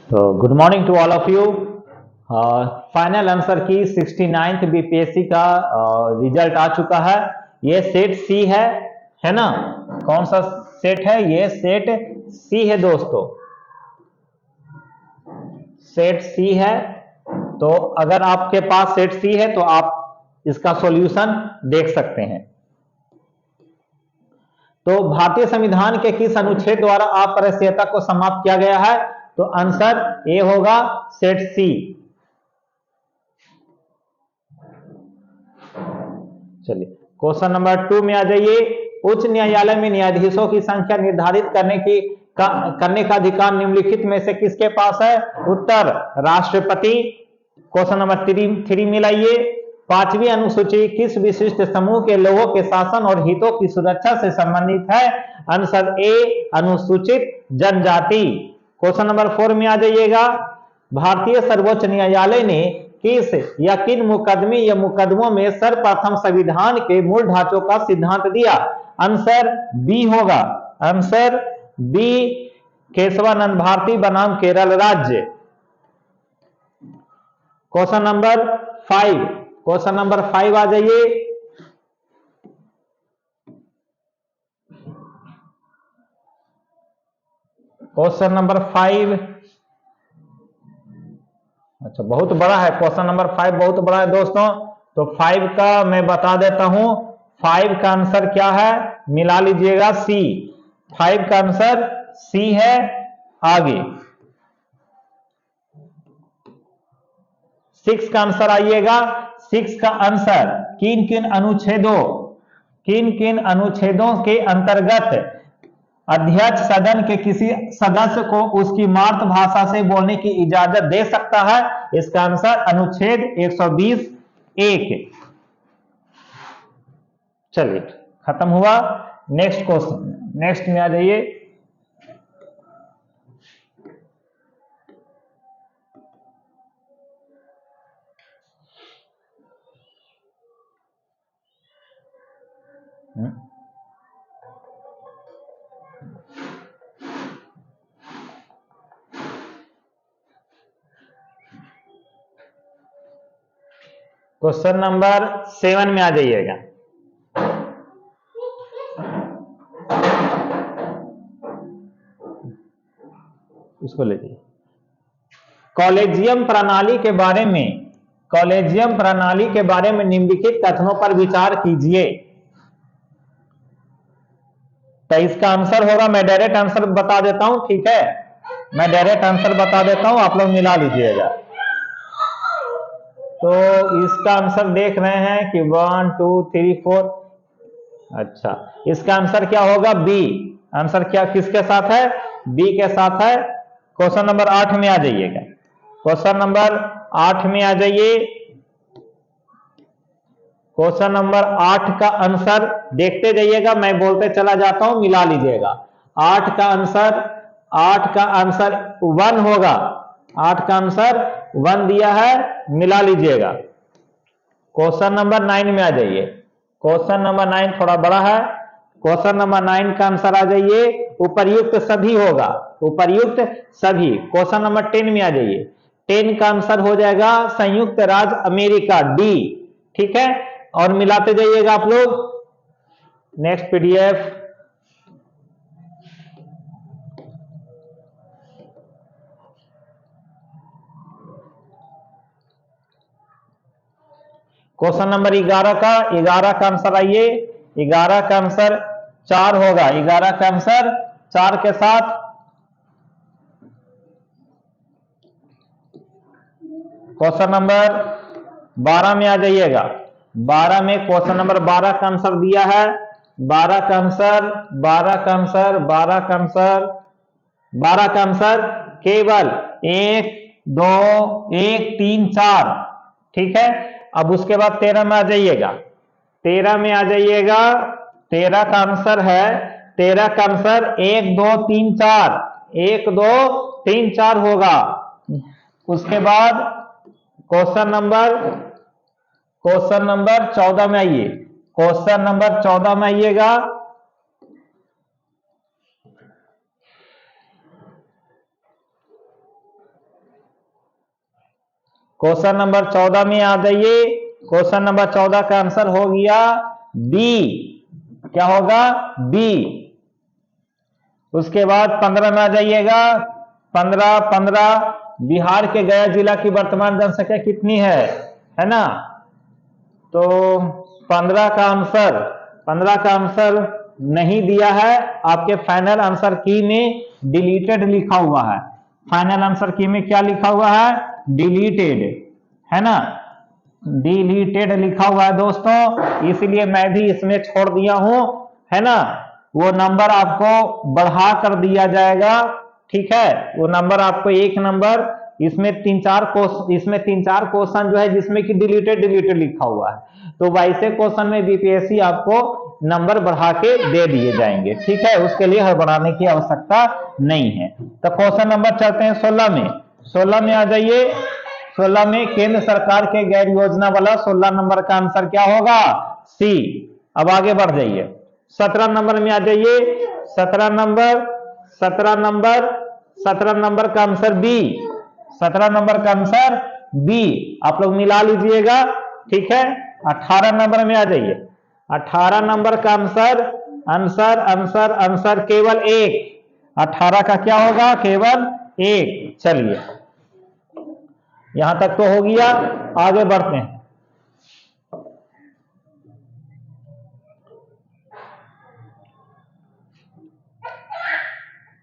तो good morning to all of you. Final answer की 69th BPSC का result आ चुका है। ये सेट सी है ना। कौन सा सेट है? ये सेट सी है दोस्तों, सेट सी है। तो अगर आपके पास सेट सी है तो आप इसका सॉल्यूशन देख सकते हैं। तो भारतीय संविधान के किस अनुच्छेद द्वारा अपारदर्शिता को समाप्त किया गया है? तो आंसर ए होगा, सेट सी। चलिए क्वेश्चन नंबर 2 में आ जाइए। उच्च न्यायालय में न्यायाधीशों की संख्या निर्धारित करने का अधिकार निम्नलिखित में से किसके पास है? उत्तर राष्ट्रपति। Question number 3 मिलाइए। 5वीं अनुसूची किस विशिष्ट समूह के लोगों के शासन और हितों की सुरक्षा से संबंधित है? आंसर ए, अनुसूचित जनजाति। क्वेश्चन नंबर 4 में आ जाइएगा। भारतीय सर्वोच्च न्यायालय ने किस या किन मुकदमे या मुकदमों में सर्वप्रथम संविधान के मूल ढांचों का सिद्धांत दिया? आंसर बी होगा, आंसर बी, केशवानंद भारती बनाम केरल राज्य। क्वेश्चन नंबर 5, क्वेश्चन नंबर 5 आ जाइए। क्वेश्चन नंबर 5, अच्छा बहुत बड़ा है क्वेश्चन नंबर 5, बहुत बड़ा है दोस्तों। तो 5 का मैं बता देता हूं। 5 का आंसर क्या है? मिला लीजिएगा, सी। 5 का आंसर सी है। आगे 6 का आंसर आइएगा। 6 का आंसर किन किन अनुच्छेदों के अंतर्गत अध्यक्ष सदन के किसी सदस्य को उसकी मातृभाषा से बोलने की इजाजत दे सकता है? इसका आंसर अनुच्छेद 120(1). चलिए खत्म हुआ। नेक्स्ट क्वेश्चन, नेक्स्ट में आ जाइए। क्वेश्चन नंबर 7 में आ जाइएगा। इसको ले जाइए। कॉलेजियम प्रणाली के बारे में निम्नलिखित कथनों पर विचार कीजिए। तो इसका आंसर होगा, मैं डायरेक्ट आंसर बता देता हूं, ठीक है, मैं डायरेक्ट आंसर बता देता हूं, आप लोग मिला लीजिएगा। तो इसका आंसर देख रहे हैं कि 1 2 3 4। अच्छा, इसका आंसर क्या होगा? बी। आंसर क्या किसके साथ है? बी के साथ है। क्वेश्चन नंबर 8 में आ जाइएगा। क्वेश्चन नंबर 8 में आ जाइए। क्वेश्चन नंबर 8 का आंसर देखते जाइएगा, मैं बोलते चला जाता हूं, मिला लीजिएगा। 8 का आंसर 1 होगा। 8 का आंसर 1 दिया है, मिला लीजिएगा। क्वेश्चन नंबर 9 में आ जाइए। क्वेश्चन नंबर 9 थोड़ा बड़ा है। क्वेश्चन नंबर 9 का आंसर आ जाइए, उपर्युक्त सभी होगा, उपर्युक्त सभी। क्वेश्चन नंबर 10 में आ जाइए। 10 का आंसर हो जाएगा संयुक्त राज्य अमेरिका, डी। ठीक है, और मिलाते जाइएगा आप लोग। Next PDF. क्वेश्चन नंबर 11 का आंसर आइए। 11 का आंसर 4 होगा। 11 का आंसर 4 के साथ। क्वेश्चन नंबर 12 में आ जाइएगा। 12 में क्वेश्चन नंबर 12 का आंसर दिया है। 12 का आंसर केवल 1 2 1 3 4। ठीक है, अब उसके बाद 13 में आ जाइएगा। 13 में आ जाइएगा। 13 का आंसर है, 13 का आंसर 1 2 3 4, 1 2 3 4 होगा। उसके बाद क्वेश्चन नंबर 14 में आइए। क्वेश्चन नंबर 14 में आइएगा। क्वेश्चन नंबर 14 में आ जाइए। क्वेश्चन नंबर 14 का आंसर हो गया बी। क्या होगा? बी। उसके बाद 15 में आ जाइएगा। 15 बिहार के गया जिला की वर्तमान जनसंख्या कितनी है ना? तो 15 का आंसर नहीं दिया है। आपके फाइनल आंसर की में डिलीटेड लिखा हुआ है। फाइनल आंसर की में क्या लिखा हुआ है? डिलीटेड, है ना? डिलीटेड लिखा हुआ है दोस्तों, इसलिए मैं भी इसमें छोड़ दिया हूं, है ना? वो नंबर आपको बढ़ा कर दिया जाएगा, ठीक है? वो नंबर आपको एक नंबर, इसमें तीन चार क्वेश्चन जो है जिसमें कि डिलीटेड लिखा हुआ है, तो वैसे क्वेश्चन में बीपीएससी आपको नंबर बढ़ा के दे दिए जाएंगे, ठीक है? उसके लिए बढ़ाने की आवश्यकता नहीं है। तो क्वेश्चन नंबर चलते हैं 16 में। 16 में आ जाइए। 16 में केंद्र सरकार के गैर योजना वाला 16 नंबर का आंसर क्या होगा? सी। अब आगे बढ़ जाइए। 17 नंबर में आ जाइए। 17 नंबर का आंसर बी। 17 नंबर का आंसर बी। आप लोग मिला लीजिएगा, ठीक है? 18 नंबर में आ जाइए। 18 नंबर का आंसर केवल एक। 18 का क्या होगा? केवल एक। चलिए, यहां तक तो हो गया। आगे बढ़ते हैं।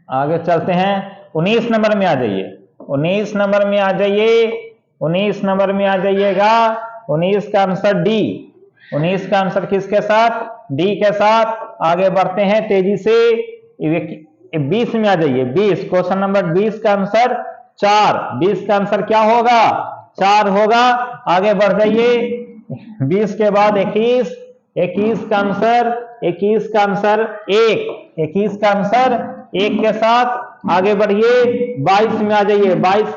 आगे चलते हैं। 19 नंबर में आ जाइए। 19 नंबर में आ जाइए। 19 नंबर में आ जाइएगा। 19 का आंसर डी। 19 का आंसर किसके साथ? डी के साथ। आगे बढ़ते हैं तेजी से। 20 में आ जाइए। 20, क्वेश्चन नंबर 20 का आंसर 4। 20 का आंसर क्या होगा? 4 होगा। आगे बढ़ जाइए। 20 के बाद 21। 21 का आंसर 1। 21 का आंसर 1 के साथ आगे बढ़िए। 22 में आ जाइए। 22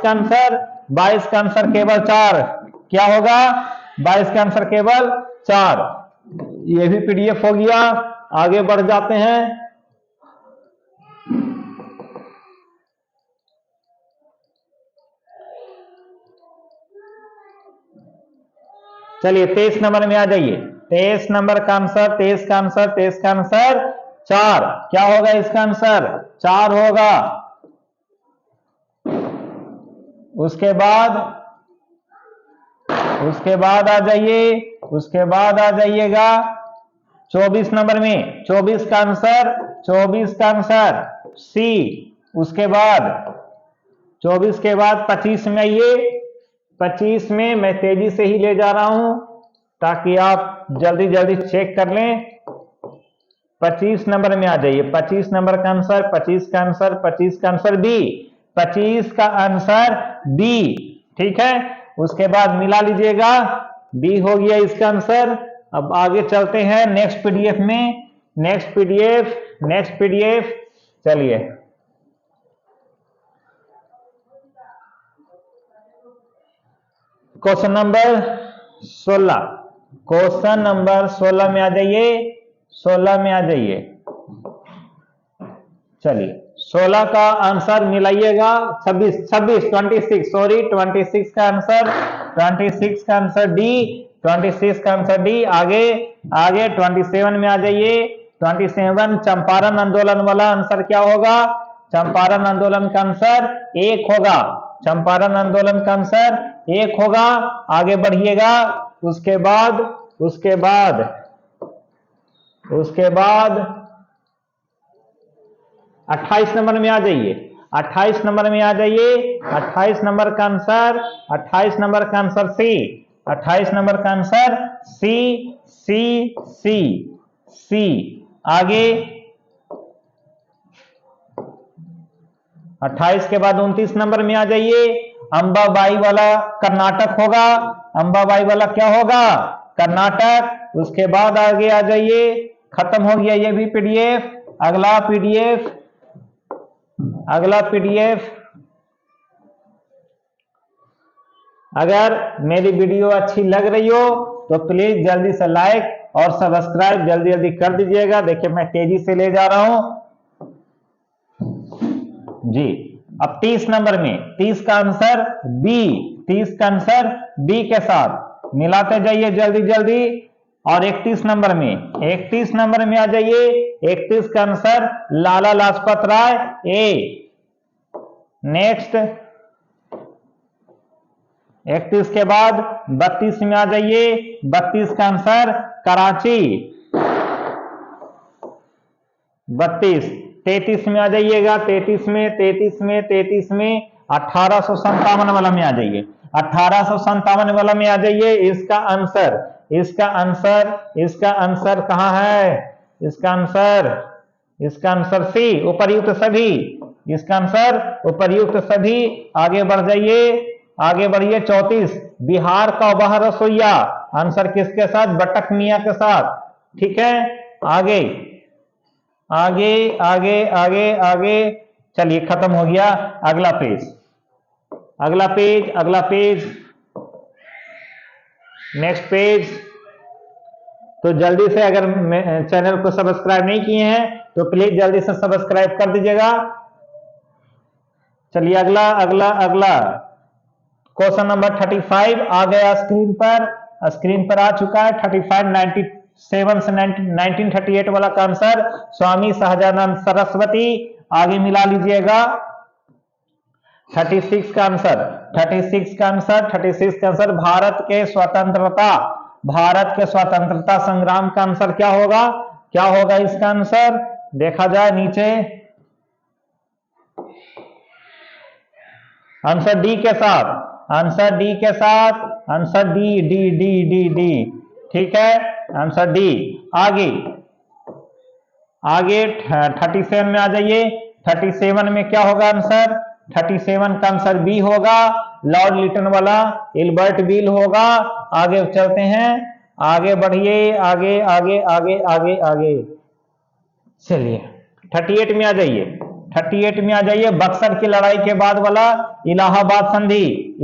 का आंसर केवल 4। क्या होगा? 22 का आंसर केवल 4। ये भी पीडीएफ हो गया। आगे बढ़ जाते हैं। चलिए 23 नंबर में आ जाइए। 23 नंबर का आंसर 4। क्या होगा इसका आंसर? 4 होगा। उसके बाद आ जाइएगा 24 नंबर में। 24 का आंसर सी। उसके बाद 24 के बाद 25 में आइए। 25 में मैं तेजी से ही ले जा रहा हूं ताकि आप जल्दी चेक कर लें। 25 नंबर में आ जाइए। 25 नंबर का आंसर 25 का आंसर बी। 25 का आंसर बी, ठीक है? उसके बाद मिला लीजिएगा। बी हो गया इसका आंसर। अब आगे चलते हैं नेक्स्ट पीडीएफ में। नेक्स्ट पीडीएफ चलिए। Question number 16। क्वेश्चन नंबर 16 में आ जाइए। 16 में आ जाइए। चलिए 16 का आंसर मिलाइएगा। 26 का आंसर डी। 26 का आंसर डी। आगे 27 में आ जाइए। 27 चंपारण आंदोलन वाला आंसर क्या होगा? चंपारण आंदोलन का आंसर 1 होगा। चंपारण आंदोलन का आंसर 1 होगा। आगे बढ़िएगा। उसके बाद 28 नंबर में आ जाइए। 28 नंबर में आ जाइए। 28 नंबर का आंसर सी। 28 नंबर का आंसर सी। आगे 28 के बाद 29 नंबर में आ जाइए। अंबाबाई वाला कर्नाटक होगा। अंबाबाई वाला क्या होगा? कर्नाटक। उसके बाद आगे आ जाइए। खत्म हो गया ये भी पीडीएफ। अगला पीडीएफ। अगर मेरी वीडियो अच्छी लग रही हो तो प्लीज जल्दी से लाइक और सब्सक्राइब जल्दी कर दीजिएगा। देखिए मैं तेजी से ले जा रहा हूं जी। अब 30 नंबर में 30 का आंसर बी। 30 का आंसर बी के साथ मिलाते जाइए जल्दी जल्दी। और 31 नंबर में, 31 नंबर में आ जाइए। 31 का आंसर लाला लाजपत राय ए। नेक्स्ट 31 के बाद 32 में आ जाइए। 32 का आंसर कराची। 32। 33 में आ जाइएगा। 33 में 1857 वाला में आ जाइए। 1857 वाला में आ जाइए। इसका आंसर कहां है? इसका आंसर सी, उपर्युक्त सभी। इसका आंसर उपर्युक्त सभी। आगे बढ़ जाइए, आगे बढ़िए। 34 बिहार का वह रसोईया, आंसर किसके साथ? बटक मियां के साथ। ठीक है, आगे आगे आगे आगे आगे चलिए, खत्म हो गया। अगला पेज, अगला पेज, अगला पेज, नेक्स्ट पेज। तो जल्दी से, अगर चैनल को सब्सक्राइब नहीं किए हैं तो प्लीज जल्दी से सब्सक्राइब कर दीजिएगा। चलिए अगला अगला अगला क्वेश्चन नंबर 35 आ गया स्क्रीन पर आ चुका है। 35 97 से 1938 वाला का आंसर स्वामी सहजानंद सरस्वती। आगे मिला लीजिएगा। 36 का आंसर भारत के स्वतंत्रता संग्राम का आंसर क्या होगा इसका आंसर? देखा जाए नीचे, आंसर डी के साथ, आंसर डी। ठीक है, आंसर डी। आगे 37 में आ जाइए। 37 में क्या होगा आंसर? 37 का आंसर बी होगा, लॉर्ड लिटन वाला एल्बर्ट बील होगा। आगे चलते हैं, आगे बढ़िए, आगे आगे आगे आगे आगे चलिए 38 में आ जाइए। 38 में आ जाइए। बक्सर की लड़ाई के बाद वाला इलाहाबाद संधि।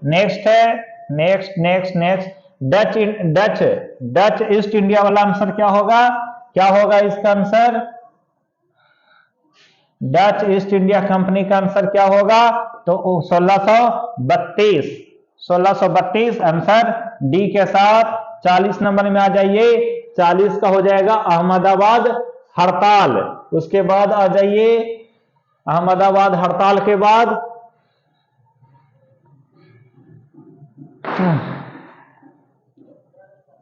नेक्स्ट है, नेक्स्ट डच ईस्ट इंडिया वाला आंसर क्या होगा इसका answer? Dutch east India company का आंसर क्या होगा? तो 1632 आंसर डी के साथ। 40 नंबर में आ जाइए। 40 का हो जाएगा अहमदाबाद हड़ताल। उसके बाद आ जाइए, अहमदाबाद हड़ताल के बाद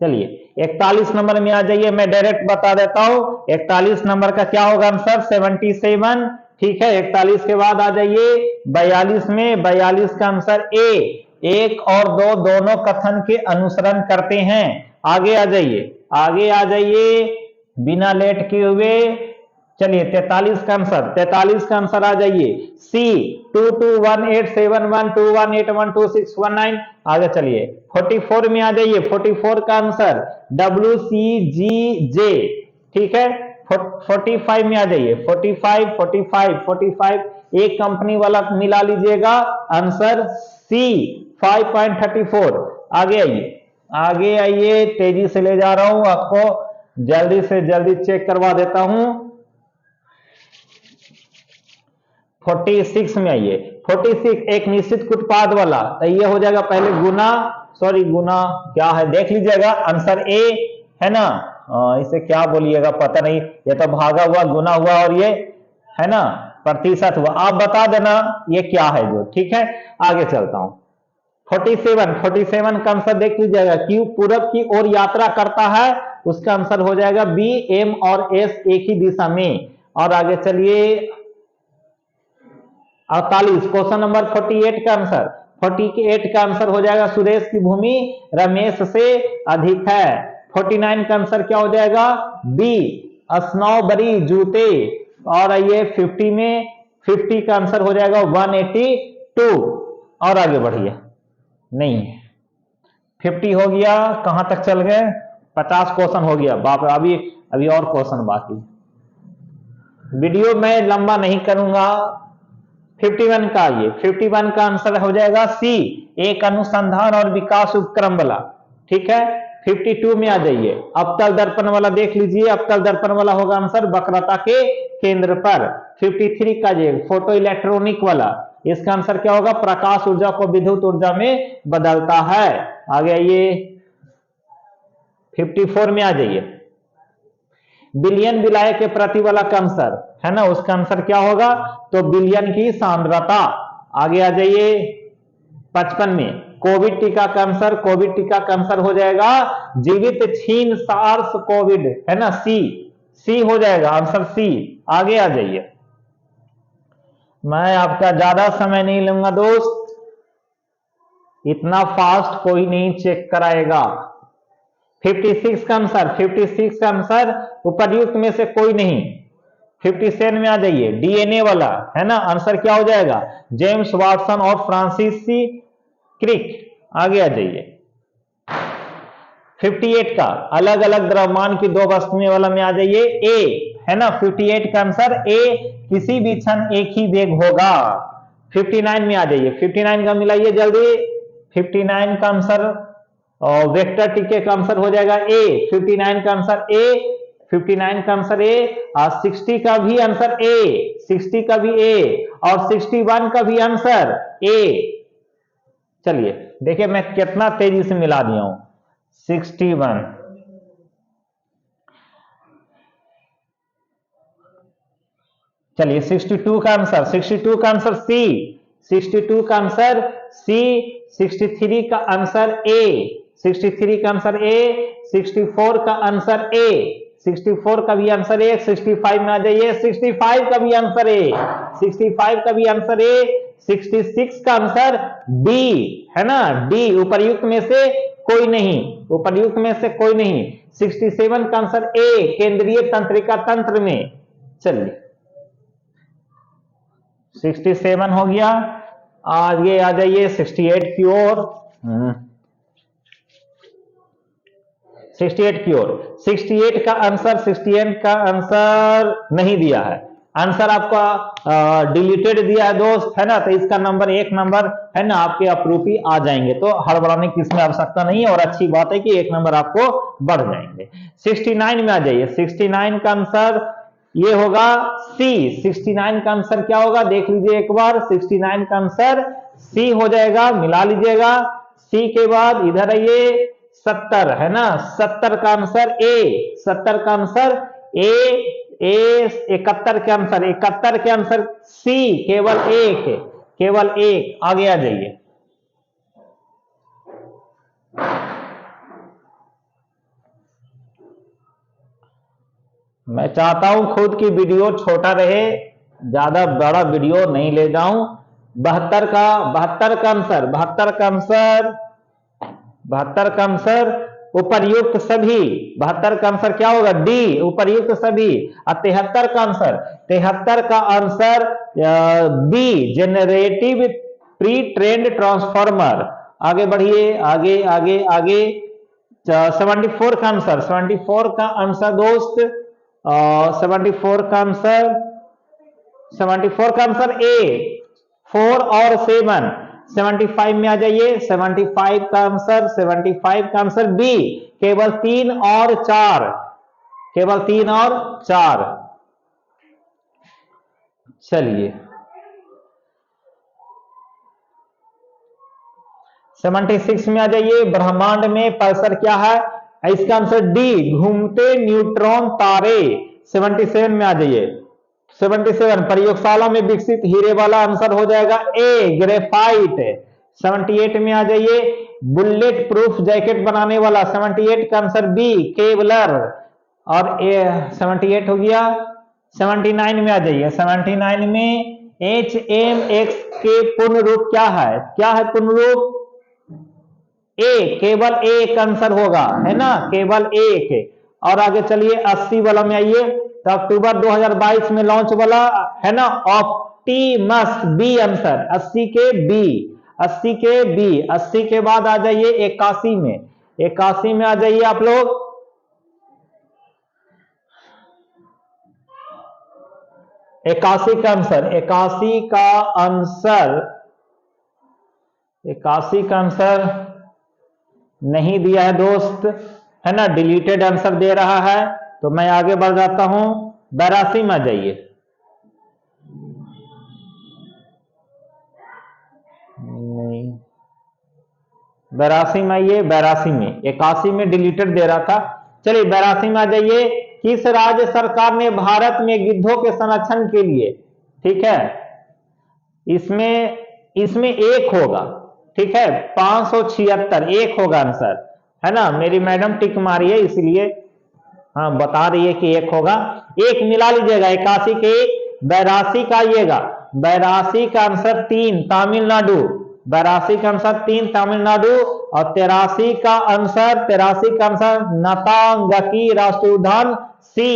चलिए 41 नंबर में आ जाइए। मैं डायरेक्ट बता देता हूं, 41 नंबर का क्या होगा आंसर? 77। ठीक है, 41 के बाद आ जाइए 42 में। 42 का आंसर ए। 1 और 2 दोनों कथन के अनुसरण करते हैं। आगे आ जाइए बिना लेट किए हुए। चलिए 43 का आंसर आ जाइए सी। 22187121812619। आगे चलिए 44 में आ जाइए। 44 का आंसर WCGJ। ठीक है, 45 में आ जाइए। 45 एक कंपनी वाला मिला लीजिएगा। Answer C 5.34। आगे आइए, तेजी से ले जा रहा हूं आपको, जल्दी से जल्दी चेक करवा देता हूं। 46 में आइए। 46 एक निश्चित उत्पाद वाला, तो ये हो जाएगा पहले गुना क्या है देख लीजिएगा। आंसर ए है ना। इसे क्या बोलिएगा पता नहीं, ये तो भागा हुआ, गुना हुआ और ये है ना प्रतिशत हुआ। आप बता देना ये क्या है जो। ठीक है, आगे चलता हूं। 47 का आंसर देख लीजिएगा। क्यू पूरब की ओर यात्रा करता है, उसका आंसर हो जाएगा बी। एम और एस एक ही दिशा में। और आगे चलिए 48 क्वेश्चन नंबर 48 का आंसर हो जाएगा सुरेश की भूमि रमेश से अधिक है। 49 का आंसर क्या हो जाएगा? बी स्नोबरी जूते। और आइए 50 में, 50 का आंसर हो जाएगा 182। और आगे बढ़िए, नहीं 50 हो गया, कहां तक चल गए? 50 क्वेश्चन हो गया। बाप रे, अभी और क्वेश्चन बाकी। वीडियो मैं लंबा नहीं करूंगा। 51 का आइए। 51 का आंसर हो जाएगा सी, एक अनुसंधान और विकास उपक्रम वाला। ठीक है, 52 में आ जाइए। अवतल दर्पण वाला देख लीजिए। अवतल दर्पण वाला होगा आंसर वक्रता के केंद्र पर। 53 का ये फोटो इलेक्ट्रॉनिक वाला, इसका आंसर क्या होगा? प्रकाश ऊर्जा को विद्युत ऊर्जा में बदलता है। आगे आइए 54 में आ जाइए। बिलियन विलाय के प्रति वाला कैंसर है ना, उसका आंसर क्या होगा? तो बिलियन की सांद्रता। आगे आ जाइए 55 में। कोविड टीका कैंसर, कोविड टीका कैंसर हो जाएगा जीवित छीन सार्स कोविड, है ना, सी हो जाएगा आंसर सी। आगे आ जाइए, मैं आपका ज्यादा समय नहीं लूंगा दोस्त, इतना फास्ट कोई नहीं चेक कराएगा। 56 का आंसर, 56 का आंसर उपर्युक्त में से कोई नहीं। 57 में आ जाइए, डीएनए वाला, है ना, आंसर क्या हो जाएगा? जेम्स वाटसन और फ्रांसिस क्रिक। आगे आ जाइए 58 का अलग अलग द्रव्यमान की दो वस्तुएं वाला में आ जाइए, ए, है ना, 58 का आंसर ए, किसी भी क्षण एक ही वेग होगा। 59 में आ जाइए, 59 का मिलाइए जल्दी। 59 का आंसर और वेक्टर टीके का आंसर हो जाएगा ए। 59 का आंसर ए, 59 का आंसर ए, और 60 का भी आंसर ए, 60 का भी ए, और 61 का भी आंसर ए। चलिए देखिए मैं कितना तेजी से मिला दिया हूं। 61, चलिए 62 का आंसर, 62 का आंसर सी, 62 का आंसर सी, 63 का आंसर ए, 63 का आंसर ए, 64 का आंसर ए, 64 का भी आंसर ए। 65 में आ जाइए, 65 का भी आंसर ए, 65 का भी आंसर ए। 66 का आंसर डी, है ना, डी, उपर्युक्त में से कोई नहीं, उपर्युक्त में से कोई नहीं। 67 का आंसर ए, केंद्रीय तंत्रिका तंत्र में। चलिए 67 हो गया। आगे आ जाइए 68 की ओर। 68 की ओर, 68 का आंसर, 68 का आंसर नहीं दिया है, आंसर आपका डिलीटेड दिया है दोस्त, है ना, तो इसका नंबर 1 नंबर, है ना, आपके अप्रूव ही आ जाएंगे, तो हड़बड़ाने की इसमें आवश्यकता नहीं है, और अच्छी बात है कि 1 नंबर आपको बढ़ जाएंगे। 69 में आ जाइए, 69 का आंसर ये होगा सी। 69 का आंसर क्या होगा देख लीजिए एक बार, 69 का आंसर सी हो जाएगा, मिला लीजिएगा। सी के बाद इधर आइए 70, है ना, 70 का आंसर ए, 70 का आंसर ए, 71 के आंसर, 71 के आंसर सी, केवल एक, केवल एक। आगे आ जाइए मैं चाहता हूं खुद की वीडियो छोटा रहे, ज्यादा बड़ा वीडियो नहीं ले जाऊं। 72 का आंसर, 72 का आंसर, 72 का आंसर उपर्युक्त सभी। 72 का आंसर क्या होगा? डी, उपर्युक्त सभी। और 73 का आंसर, 73 का answer B, generative pre trained transformer. आगे बढ़िए, आगे आगे आगे। 74 का आंसर, 74 का आंसर दोस्त, 74 का आंसर, 74 का आंसर ए, 4 और 7। 75 में आ जाइए, 75 का आंसर, 75 का आंसर बी, केवल 3 और 4, केवल 3 और 4। चलिए 76 में आ जाइए, ब्रह्मांड में परिसर क्या है? इसका आंसर डी, घूमते न्यूट्रॉन तारे। 77 में आ जाइए, 77 प्रयोगशाला में विकसित हीरे वाला आंसर हो जाएगा ए, ग्रेफाइट। 78 में आ जाइए, बुलेट प्रूफ जैकेट बनाने वाला, 78 का आंसर बी, केवलर। और 78 हो गया। 79 में आ जाइए, 79 में HMX के पूर्ण रूप क्या है? क्या है पूर्ण रूप? ए, केवल एक आंसर होगा, है ना, केवल एक। और आगे चलिए 80 वाला में आइए, तो अक्टूबर 2022 में लॉन्च वाला, है ना, ऑप्टिमस, बी आंसर, 80 के बी, 80 के बी। 80 के बाद आ जाइए 81 में, 81 में आ जाइए आप लोग। 81 का आंसर, 81 का आंसर, 81 का आंसर नहीं दिया है दोस्त, है ना, डिलीटेड आंसर दे रहा है, तो मैं आगे बढ़ जाता हूं। 82 में आ जाइए, 82 में आइए, 82 में, 81 में डिलीटेड दे रहा था। चलिए 82 में आ जाइए। किस राज्य सरकार ने भारत में गिद्धों के संरक्षण के लिए, ठीक है, इसमें एक होगा, ठीक है, 576 एक होगा आंसर, है ना। मेरी मैडम टिक मारी है इसलिए हाँ बता रही है कि एक होगा। एक मिला लीजिएगा, 81 के 82 का आइएगा, 82 का आंसर 3 तमिलनाडु, 82 का आंसर 3 तमिलनाडु, और 83 का आंसर नतांगकी राष्ट्रीय उद्यान सी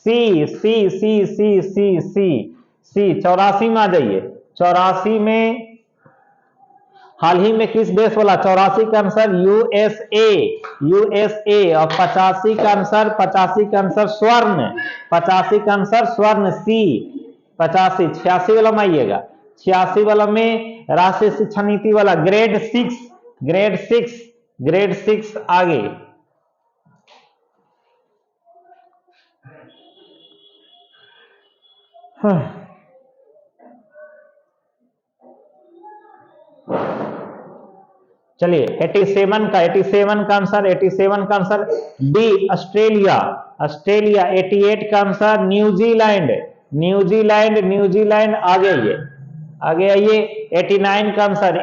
सी सी सी सी सी सी सी 84 में आ जाइए। 84 में हाल ही में किस देश बोला, 84 का आंसर यूएसए, और 85 का आंसर स्वर्ण, 85 का आंसर स्वर्ण सी 85। 86 वाला में आइएगा, 86 वाला में राष्ट्रीय शिक्षा नीति वाला ग्रेड 6 आगे। चलिए 87 का आंसर डी ऑस्ट्रेलिया। 88 का आंसर न्यूजीलैंड। आगे आइए। 89 का आंसर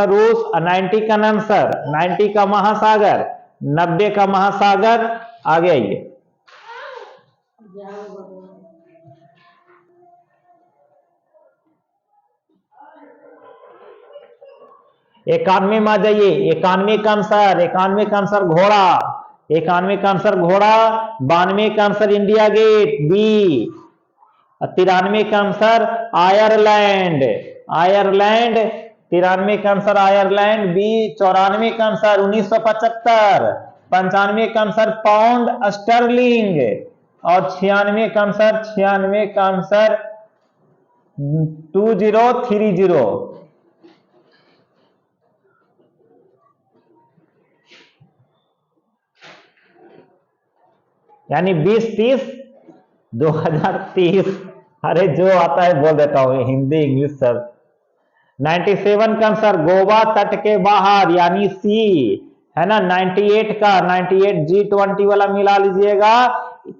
रूस। 90 का महासागर, 90 का महासागर। आगे आइए। 91 में आ जाइए। 91 का आंसर घोड़ा। 91 का आंसर घोड़ा। 92 का आंसर इंडिया गेट बी। 93 का आंसर आयरलैंड। 93 का आंसर आयरलैंड बी। 94 का आंसर 1975। 95 का आंसर पाउंड स्टर्लिंग, और 96 का आंसर 2030। यानी 2030 2030। अरे जो आता है बोल देता हूँ, हिंदी इंग्लिश सब। 97 का आंसर गोवा तट के बाहर, यानी सी, है ना। 98 G20 वाला मिला लीजिएगा,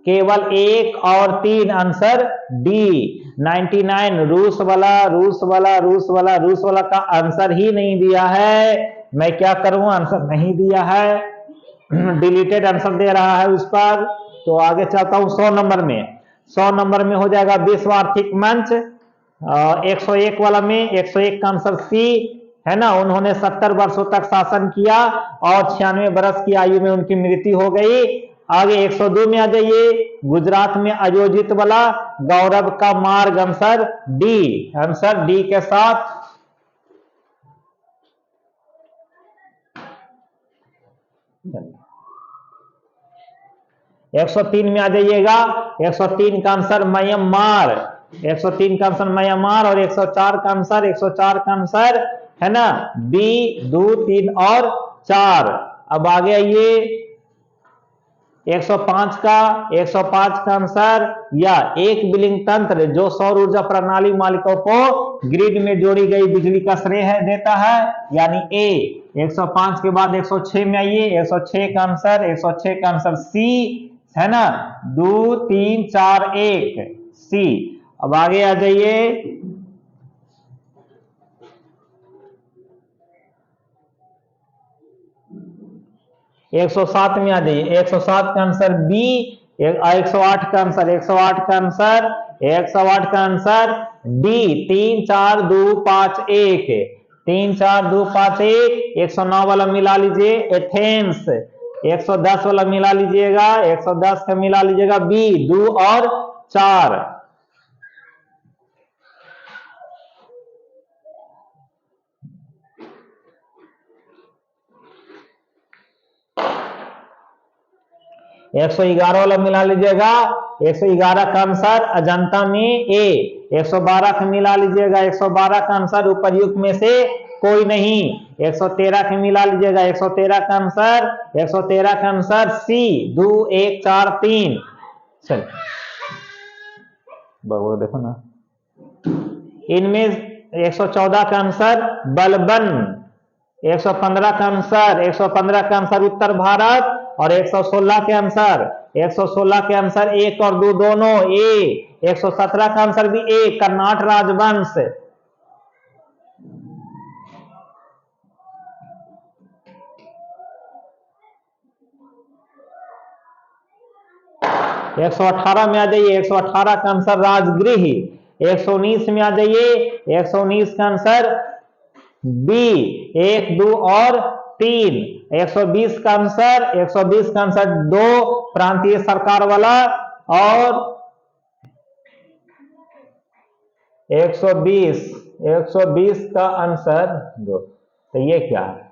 केवल 1 और 3 आंसर डी। 99 रूस वाला का आंसर ही नहीं दिया है। मैं क्या करूं, आंसर नहीं दिया है, डिलीटेड आंसर दे रहा है उस पर। तो आगे चलता हूं 100 नंबर में। 100 नंबर में हो जाएगा विश्व आर्थिक मंच। 101 वाला में 101 का आंसर सी, है ना। उन्होंने 70 वर्षों तक शासन किया और 96 वर्ष की आयु में उनकी मृत्यु हो गई। आगे 102 में आ जाइए। गुजरात में आयोजित वाला गौरव का मार्ग, आंसर डी के साथ। 103 में आ जाइएगा। 103 का आंसर म्यांमार। 103 का आंसर म्यांमार, और 104 का आंसर है ना बी। 2, 3 और 4। अब आगे आइए। 105 का आंसर या एक बिलिंग तंत्र जो सौर ऊर्जा प्रणाली मालिकों को ग्रिड में जोड़ी गई बिजली का श्रेय देता है, यानी ए। 105 के बाद 106 में आइए। 106 का आंसर सी, है ना। 2, 3, 4, 1 सी। अब आगे आ जाइए। 107 में आ जाइए। 107 का आंसर बी। 108 का आंसर डी। 3, 4, 2, 5, 1। 3, 4, 2, 5, 1। 109 वाला मिला लीजिए, एथेंस। 110 वाला मिला लीजिएगा, 110 का मिला लीजिएगा बी। 2 और 4। एक 111 वाला मिला लीजिएगा। 111 का आंसर अजंता में ए। 112 का मिला लीजिएगा। 112 का आंसर उपरयुक्त में से कोई नहीं। 113 का मिला लीजिएगा। 113 का आंसर सी। 2, 1, 4, 3। चल देखो ना, इनमें 114 का आंसर बलबन, 115 का आंसर उत्तर भारत, और 116 के आंसर 1 और 2 दोनों ए, 117 का आंसर भी ए, कर्नाट राजवंश। एक 118 में आ जाइए, 118 का आंसर राजगृह। 119 में आ जाइए, 119 का आंसर बी, 1, 2 और 3। 120 का आंसर 2 प्रांतीय सरकार वाला, और 120 का आंसर 2। तो ये क्या है?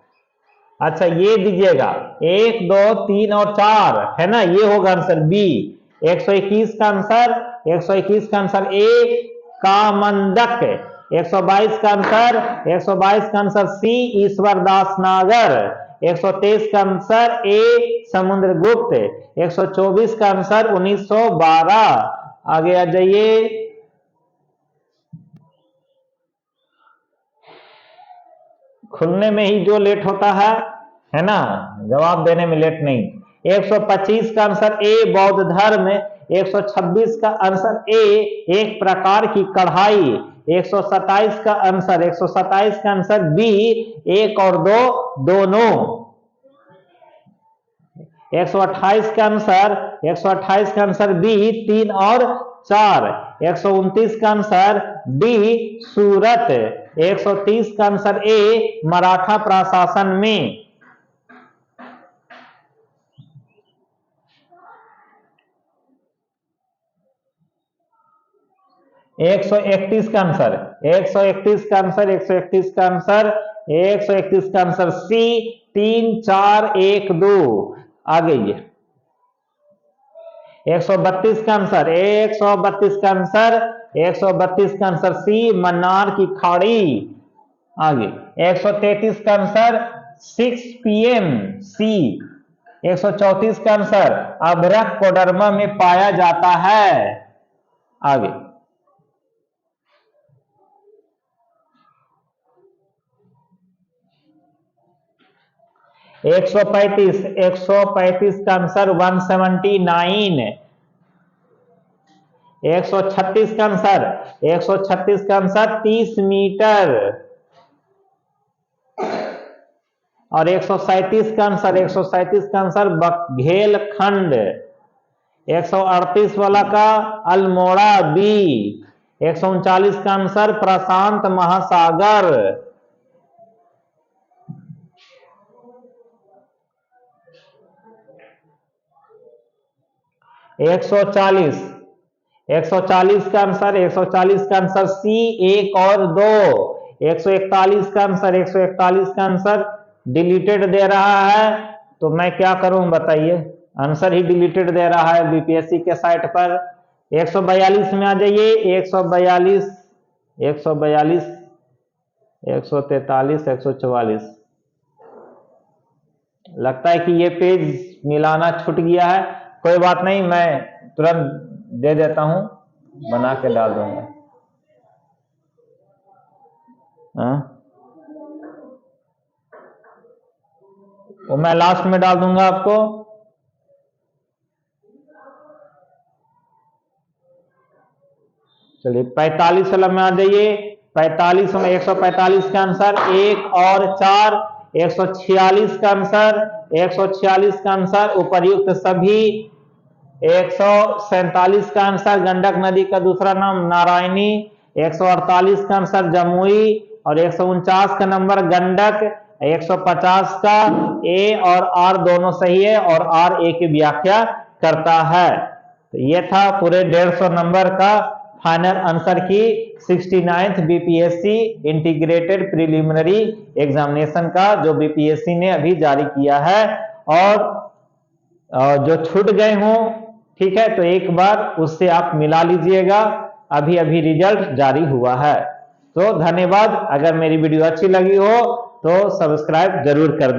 अच्छा ये दीजिएगा 1, 2, 3 और 4 है ना, ये होगा आंसर बी। 121 का आंसर ए, कामंडक। 122 का आंसर सी, ईश्वरदास नागर। 123 का आंसर ए, समुद्रगुप्त। 124 का आंसर 1912। आगे आ जाइए, खुलने में ही जो लेट होता है ना, जवाब देने में लेट नहीं। 125 का आंसर ए, बौद्ध धर्म। 126 का आंसर ए, एक प्रकार की कढ़ाई। 127 का आंसर बी, 1 और 2 दोनों। 128 का आंसर बी, 3 और 4। 129 का आंसर डी, सूरत। 130 का आंसर ए, मराठा प्रशासन में। 131 का आंसर सी, 3, 4, 1, 2। आ गई। 132 का आंसर सी, मन्नार की खाड़ी। आगे 133 का आंसर 6 PM सी। 134 का आंसर अभ्रक कोडरमा में पाया जाता है। आगे 135 का आंसर 179। 136 का आंसर 30 मीटर। और 137 का आंसर बघेलखंड। 138 वाला का अल्मोड़ा बी। 139 का आंसर प्रशांत महासागर। 140 का आंसर सी, 1 और 2। 141 का आंसर डिलीटेड दे रहा है, तो मैं क्या करूं बताइए, आंसर ही डिलीटेड दे रहा है बीपीएससी के साइट पर। 142 में आ जाइए, 143, 144। लगता है कि ये पेज मिलाना छूट गया है, कोई बात नहीं, मैं तुरंत दे देता हूं, बना के डाल दूंगा। वो मैं लास्ट में डाल दूंगा आपको। चलिए 45 वाला में आ जाइए। 45 में 145 का आंसर 1 और 4। 146 का आंसर उपर्युक्त सभी। 147 का आंसर गंडक नदी का दूसरा नाम नारायणी। 148 का आंसर जमुई, और 149 का नंबर गंडक। 150 का ए और आर दोनों सही है, और आर ए की व्याख्या करता है। तो ये था पूरे 150 नंबर का फाइनल आंसर की 69th BPSC integrated preliminary examination का, जो बीपीएससी ने अभी जारी किया है। और जो छूट गए हों, ठीक है, तो एक बार उससे आप मिला लीजिएगा, अभी अभी रिजल्ट जारी हुआ है। तो धन्यवाद। अगर मेरी वीडियो अच्छी लगी हो तो सब्सक्राइब जरूर कर दें।